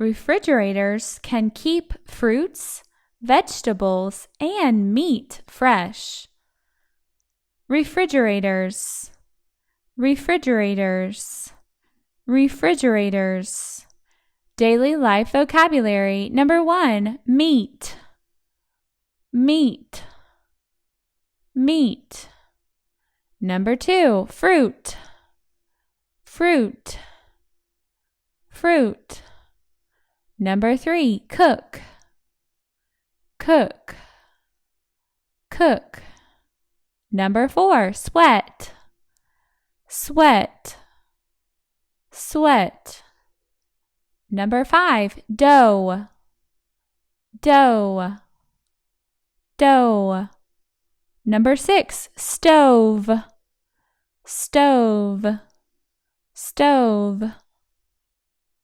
Refrigerators can keep fruits, vegetables, and meat fresh. Refrigerators, refrigerators, refrigerators. Daily life vocabulary. Number 1, meat, meat, meat. Number 2, fruit, fruit, fruit. Number 3, cook, cook, cook. Number 4, sweat, sweat, sweat. Number 5, dough, dough, dough. Number 6, stove, stove, stove.